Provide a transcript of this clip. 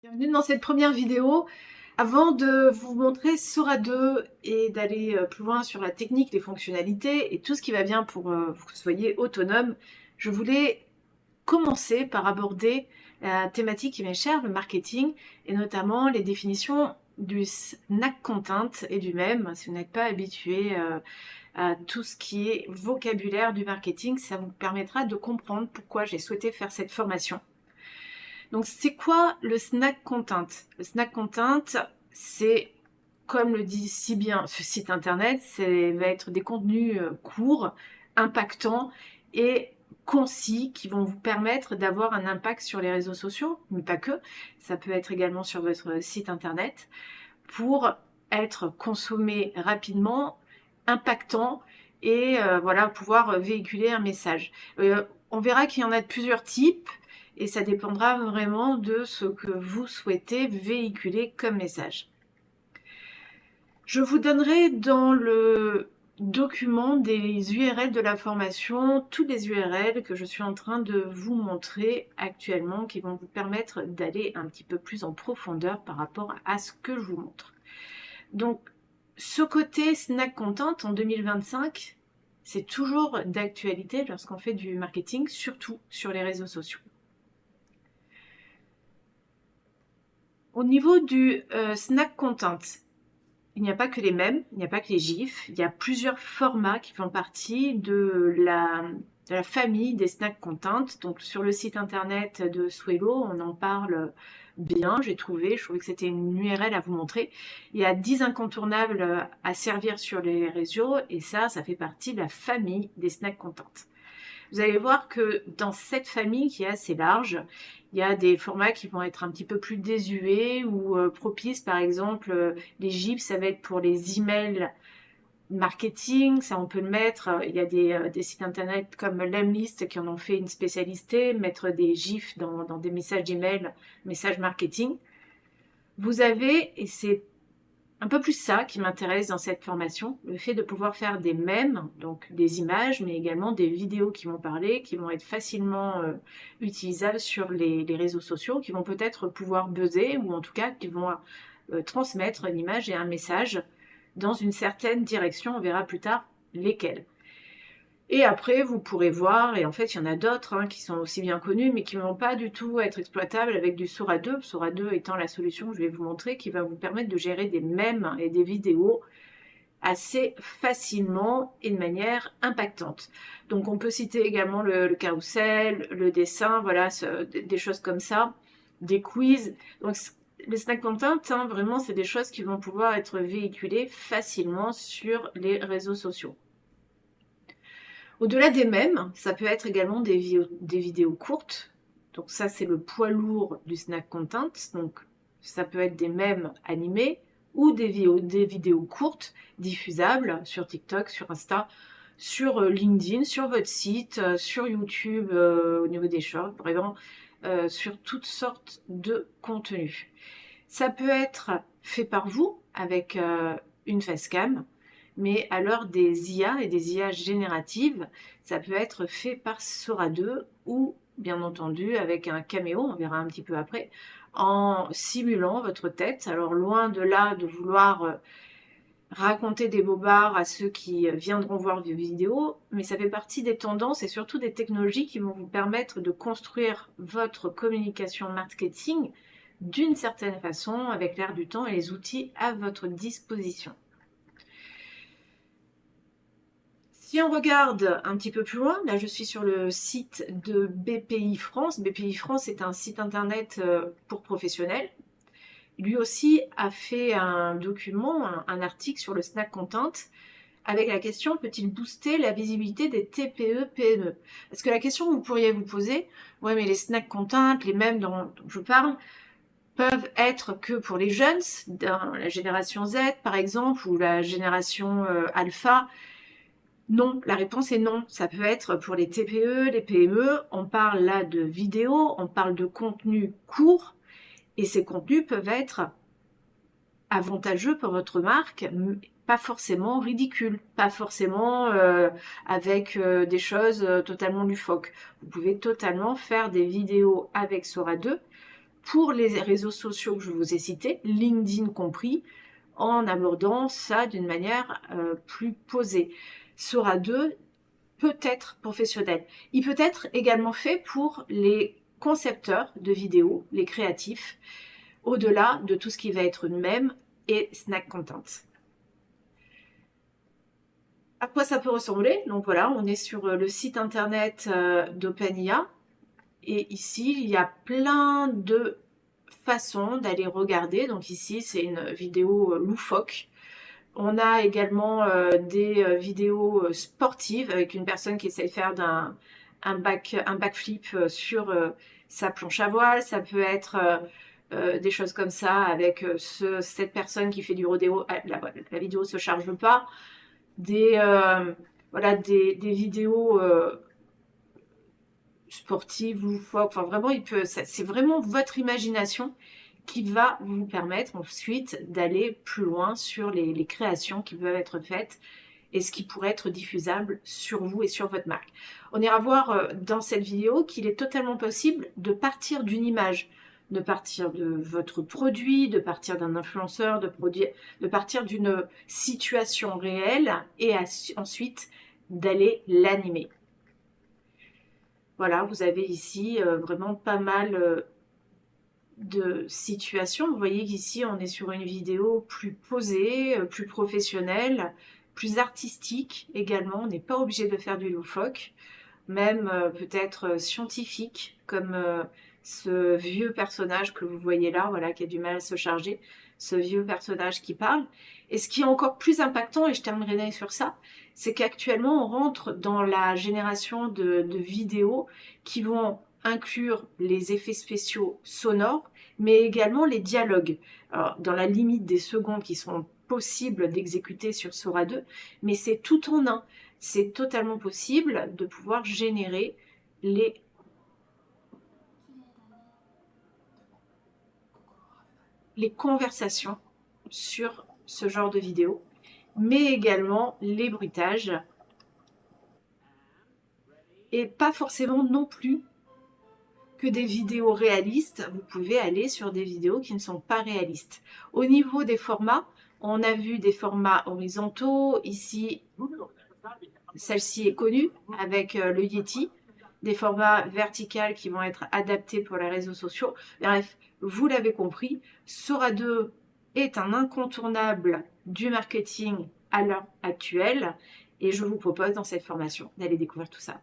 Bienvenue dans cette première vidéo. Avant de vous montrer Sora 2 et d'aller plus loin sur la technique, les fonctionnalités et tout ce qui va bien pour que vous soyez autonome, je voulais commencer par aborder la thématique qui m'est chère, le marketing, et notamment les définitions du snack content et du même. Si vous n'êtes pas habitué à tout ce qui est vocabulaire du marketing, ça vous permettra de comprendre pourquoi j'ai souhaité faire cette formation. Donc c'est quoi le snack content? Le snack content, c'est, comme le dit si bien ce site internet, ça va être des contenus courts, impactants et concis qui vont vous permettre d'avoir un impact sur les réseaux sociaux, mais pas que, ça peut être également sur votre site internet, pour être consommé rapidement, impactant et voilà, pouvoir véhiculer un message. On verra qu'il y en a de plusieurs types et ça dépendra vraiment de ce que vous souhaitez véhiculer comme message. Je vous donnerai dans le document des URL de la formation, toutes les URL que je suis en train de vous montrer actuellement qui vont vous permettre d'aller un petit peu plus en profondeur par rapport à ce que je vous montre. Donc, ce côté snack content en 2025, c'est toujours d'actualité lorsqu'on fait du marketing, surtout sur les réseaux sociaux. Au niveau du snack content, il n'y a pas que les mèmes, il n'y a pas que les gifs, il y a plusieurs formats qui font partie de la famille des snack content. Donc sur le site internet de Swello, on en parle bien, je trouvais que c'était une URL à vous montrer. Il y a 10 incontournables à servir sur les réseaux et ça fait partie de la famille des snack content. Vous allez voir que dans cette famille qui est assez large, il y a des formats qui vont être un petit peu plus désuets ou propices. Par exemple, les gifs, ça va être pour les emails marketing, ça on peut le mettre. Il y a des sites internet comme Lemlist qui en ont fait une spécialité, mettre des gifs dans des messages d'email, messages marketing. Vous avez, et c'est un peu plus ça qui m'intéresse dans cette formation, le fait de pouvoir faire des mèmes, donc des images, mais également des vidéos qui vont parler, qui vont être facilement utilisables sur les réseaux sociaux, qui vont peut-être pouvoir buzzer, ou en tout cas qui vont transmettre une image et un message dans une certaine direction. On verra plus tard lesquelles. Et après, vous pourrez voir, et en fait, il y en a d'autres qui sont aussi bien connus, mais qui ne vont pas du tout être exploitables avec du Sora 2. Sora 2 étant la solution que je vais vous montrer, qui va vous permettre de gérer des mèmes et des vidéos assez facilement et de manière impactante. Donc, on peut citer également le carrousel, le dessin, voilà, des choses comme ça, des quiz. Donc, les snack content, vraiment, c'est des choses qui vont pouvoir être véhiculées facilement sur les réseaux sociaux. Au-delà des mèmes, ça peut être également des vidéos courtes. Donc ça, c'est le poids lourd du snack content. Donc ça peut être des mèmes animés ou des vidéos courtes diffusables sur TikTok, sur Insta, sur LinkedIn, sur votre site, sur YouTube au niveau des shorts, vraiment sur toutes sortes de contenus. Ça peut être fait par vous avec une facecam, mais à l'heure des IA et des IA génératives, ça peut être fait par Sora 2 ou bien entendu avec un caméo, on verra un petit peu après, en simulant votre tête. Alors loin de là de vouloir raconter des bobards à ceux qui viendront voir vos vidéos, mais ça fait partie des tendances et surtout des technologies qui vont vous permettre de construire votre communication marketing d'une certaine façon avec l'air du temps et les outils à votre disposition. Si on regarde un petit peu plus loin, là je suis sur le site de BPI France. BPI France est un site internet pour professionnels. Lui aussi a fait un document, un article sur le snack content avec la question: peut-il booster la visibilité des TPE-PME? Parce que la question que vous pourriez vous poser, ouais mais les snack content, les mêmes dont je parle, peuvent être que pour les jeunes, dans la génération Z par exemple, ou la génération alpha. Non, la réponse est non. Ça peut être pour les TPE, les PME. On parle là de vidéos, on parle de contenus courts, et ces contenus peuvent être avantageux pour votre marque, pas forcément ridicules, pas forcément avec des choses totalement loufoques. Vous pouvez totalement faire des vidéos avec Sora 2 pour les réseaux sociaux que je vous ai cités, LinkedIn compris, en abordant ça d'une manière plus posée. Sora 2 peut être professionnel. Il peut être également fait pour les concepteurs de vidéos, les créatifs, au-delà de tout ce qui va être mème et snack content. À quoi ça peut ressembler? Donc voilà, on est sur le site internet d'OpenIA et ici il y a plein de façons d'aller regarder. Donc ici c'est une vidéo loufoque. On a également des vidéos sportives avec une personne qui essaie de faire un backflip sur sa planche à voile. Ça peut être des choses comme ça avec cette personne qui fait du rodéo. Ah, la vidéo ne se charge pas. Voilà, des vidéos sportives, loufoques. Enfin, vraiment, c'est vraiment votre imagination qui va vous permettre ensuite d'aller plus loin sur les créations qui peuvent être faites et ce qui pourrait être diffusable sur vous et sur votre marque. On ira voir dans cette vidéo qu'il est totalement possible de partir d'une image, de partir de votre produit, de partir d'un influenceur, de partir d'une situation réelle et ensuite d'aller l'animer. Voilà, vous avez ici vraiment pas mal de situations. Vous voyez qu'ici, on est sur une vidéo plus posée, plus professionnelle, plus artistique également. On n'est pas obligé de faire du loufoque, même peut-être scientifique, comme ce vieux personnage que vous voyez là, voilà, qui a du mal à se charger, ce vieux personnage qui parle. Et ce qui est encore plus impactant, et je terminerai sur ça, c'est qu'actuellement, on rentre dans la génération de vidéos qui vont inclure les effets spéciaux sonores, mais également les dialogues. Alors, dans la limite des secondes qui sont possibles d'exécuter sur Sora 2, mais c'est tout en un. C'est totalement possible de pouvoir générer les conversations sur ce genre de vidéo, mais également les bruitages, et pas forcément non plus que des vidéos réalistes. Vous pouvez aller sur des vidéos qui ne sont pas réalistes. Au niveau des formats, on a vu des formats horizontaux. Ici, celle-ci est connue avec le Yeti. Des formats verticaux qui vont être adaptés pour les réseaux sociaux. Bref, vous l'avez compris, Sora 2 est un incontournable du marketing à l'heure actuelle et je vous propose dans cette formation d'aller découvrir tout ça.